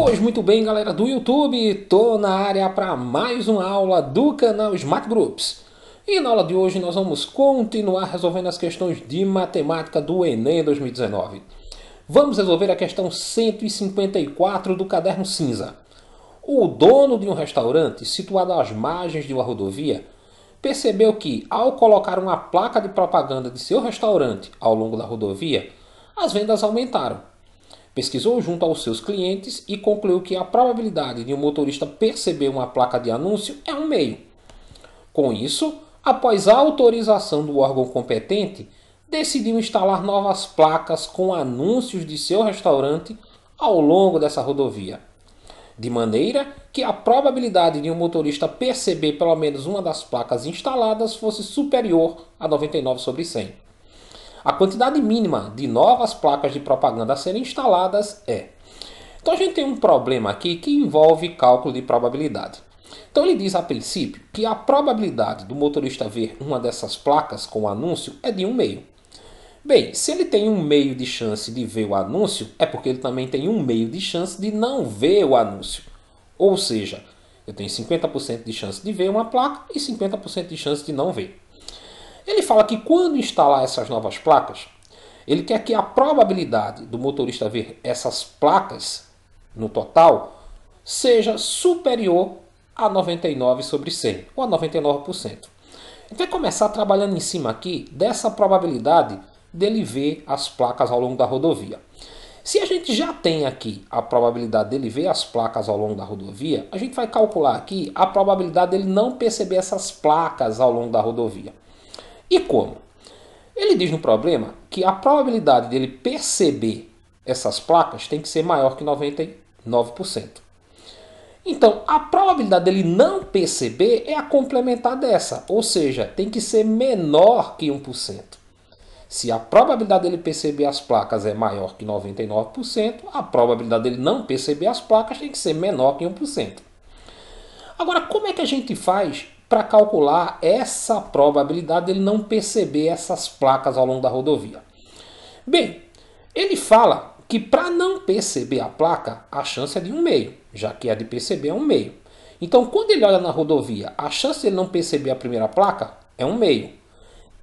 Pois muito bem, galera do YouTube, tô na área para mais uma aula do canal Smart Groups. E na aula de hoje nós vamos continuar resolvendo as questões de matemática do Enem 2019. Vamos resolver a questão 154 do caderno cinza. O dono de um restaurante situado às margens de uma rodovia percebeu que, ao colocar uma placa de propaganda de seu restaurante ao longo da rodovia, as vendas aumentaram. Pesquisou junto aos seus clientes e concluiu que a probabilidade de um motorista perceber uma placa de anúncio é 1/2. Com isso, após a autorização do órgão competente, decidiu instalar novas placas com anúncios de seu restaurante ao longo dessa rodovia, de maneira que a probabilidade de um motorista perceber pelo menos uma das placas instaladas fosse superior a 99/100. A quantidade mínima de novas placas de propaganda a serem instaladas é. Então a gente tem um problema aqui que envolve cálculo de probabilidade. Então ele diz a princípio que a probabilidade do motorista ver uma dessas placas com o anúncio é de 1/2. Bem, se ele tem 1/2 de chance de ver o anúncio, é porque ele também tem 1/2 de chance de não ver o anúncio. Ou seja, eu tenho 50% de chance de ver uma placa e 50% de chance de não ver. Ele fala que quando instalar essas novas placas, ele quer que a probabilidade do motorista ver essas placas no total seja superior a 99/100, ou a 99%. Então vai começar trabalhando em cima aqui dessa probabilidade dele ver as placas ao longo da rodovia. Se a gente já tem aqui a probabilidade dele ver as placas ao longo da rodovia, a gente vai calcular aqui a probabilidade dele não perceber essas placas ao longo da rodovia. E como? Ele diz no problema que a probabilidade dele perceber essas placas tem que ser maior que 99%. Então, a probabilidade dele não perceber é a complementar dessa, ou seja, tem que ser menor que 1%. Se a probabilidade dele perceber as placas é maior que 99%, a probabilidade dele não perceber as placas tem que ser menor que 1%. Agora, como é que a gente faz para calcular essa probabilidade dele não perceber essas placas ao longo da rodovia? Bem, ele fala que para não perceber a placa, a chance é de 1/2, já que a de perceber é 1/2. Então, quando ele olha na rodovia, a chance de ele não perceber a primeira placa é 1/2.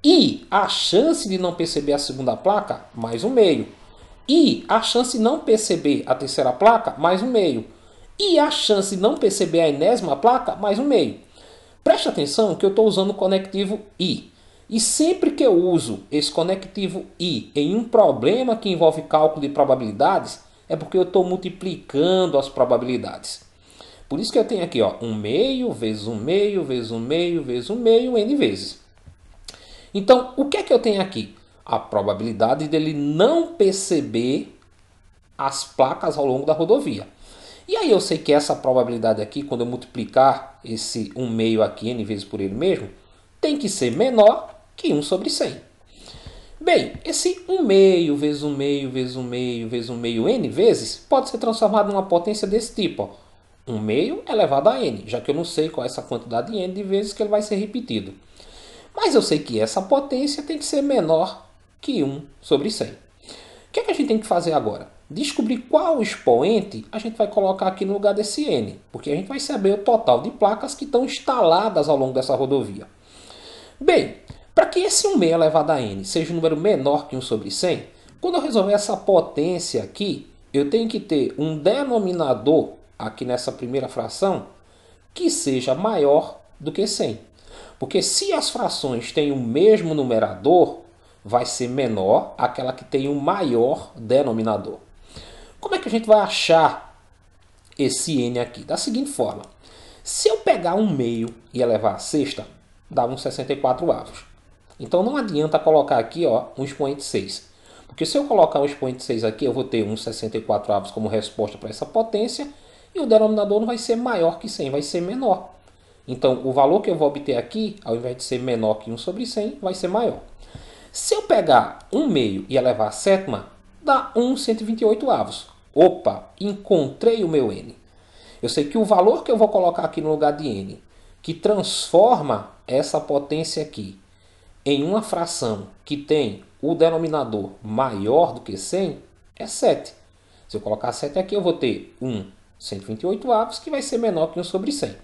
E a chance de não perceber a segunda placa, mais 1/2. E a chance de não perceber a terceira placa, mais 1/2. E a chance de não perceber a enésima placa, mais 1/2. Preste atenção que eu estou usando o conectivo I. E sempre que eu uso esse conectivo I em um problema que envolve cálculo de probabilidades, é porque eu estou multiplicando as probabilidades. Por isso que eu tenho aqui 1/2 vezes 1/2 vezes 1/2 vezes 1/2 n vezes. Então, o que é que eu tenho aqui? A probabilidade dele não perceber as placas ao longo da rodovia. E aí eu sei que essa probabilidade aqui, quando eu multiplicar esse 1/2 aqui, n vezes por ele mesmo, tem que ser menor que 1/100. Bem, esse 1/2 vezes 1/2 vezes 1/2 vezes 1/2 n vezes pode ser transformado numa potência desse tipo. 1/2 elevado a n, já que eu não sei qual é essa quantidade de n de vezes que ele vai ser repetido. Mas eu sei que essa potência tem que ser menor que 1/100. O que é que a gente tem que fazer agora? Descobrir qual expoente a gente vai colocar aqui no lugar desse n, porque a gente vai saber o total de placas que estão instaladas ao longo dessa rodovia. Bem, para que esse 1/2 elevado a n seja um número menor que 1/100, quando eu resolver essa potência aqui, eu tenho que ter um denominador aqui nessa primeira fração que seja maior do que 100. Porque se as frações têm o mesmo numerador, vai ser menor aquela que tem o maior denominador. Como é que a gente vai achar esse n aqui? Da seguinte forma. Se eu pegar 1/2 e elevar a sexta, dá uns 64avos. Então não adianta colocar aqui um expoente 6. Porque se eu colocar um expoente 6 aqui, eu vou ter uns 64avos como resposta para essa potência, e o denominador não vai ser maior que 100, vai ser menor. Então, o valor que eu vou obter aqui, ao invés de ser menor que 1/100, vai ser maior. Se eu pegar 1/2 e elevar a sétima, dá uns 128avos. Opa, encontrei o meu n. Eu sei que o valor que eu vou colocar aqui no lugar de n, que transforma essa potência aqui em uma fração que tem o denominador maior do que 100, é 7. Se eu colocar 7 aqui, eu vou ter 1 128 avos, que vai ser menor que 1 sobre 100.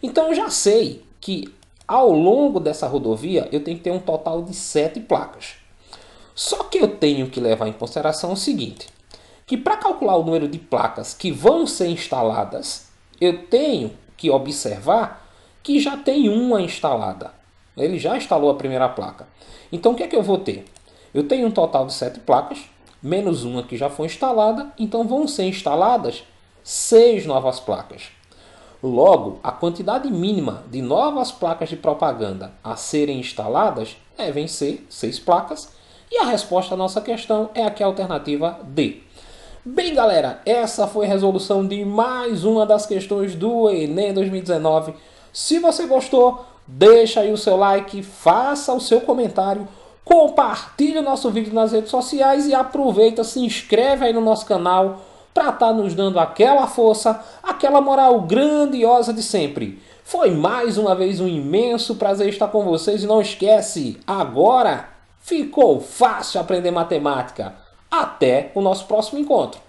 Então eu já sei que ao longo dessa rodovia eu tenho que ter um total de 7 placas. Só que eu tenho que levar em consideração o seguinte, que para calcular o número de placas que vão ser instaladas, eu tenho que observar que já tem uma instalada. Ele já instalou a primeira placa. Então o que é que eu vou ter? Eu tenho um total de 7 placas, menos uma que já foi instalada, então vão ser instaladas 6 novas placas. Logo, a quantidade mínima de novas placas de propaganda a serem instaladas devem ser 6 placas, e a resposta à nossa questão é aqui a alternativa D. Bem, galera, essa foi a resolução de mais uma das questões do Enem 2019. Se você gostou, deixa aí o seu like, faça o seu comentário, compartilhe o nosso vídeo nas redes sociais e aproveita, se inscreve aí no nosso canal para estar nos dando aquela força, aquela moral grandiosa de sempre. Foi mais uma vez um imenso prazer estar com vocês e não esquece, agora ficou fácil aprender matemática. Até o nosso próximo encontro.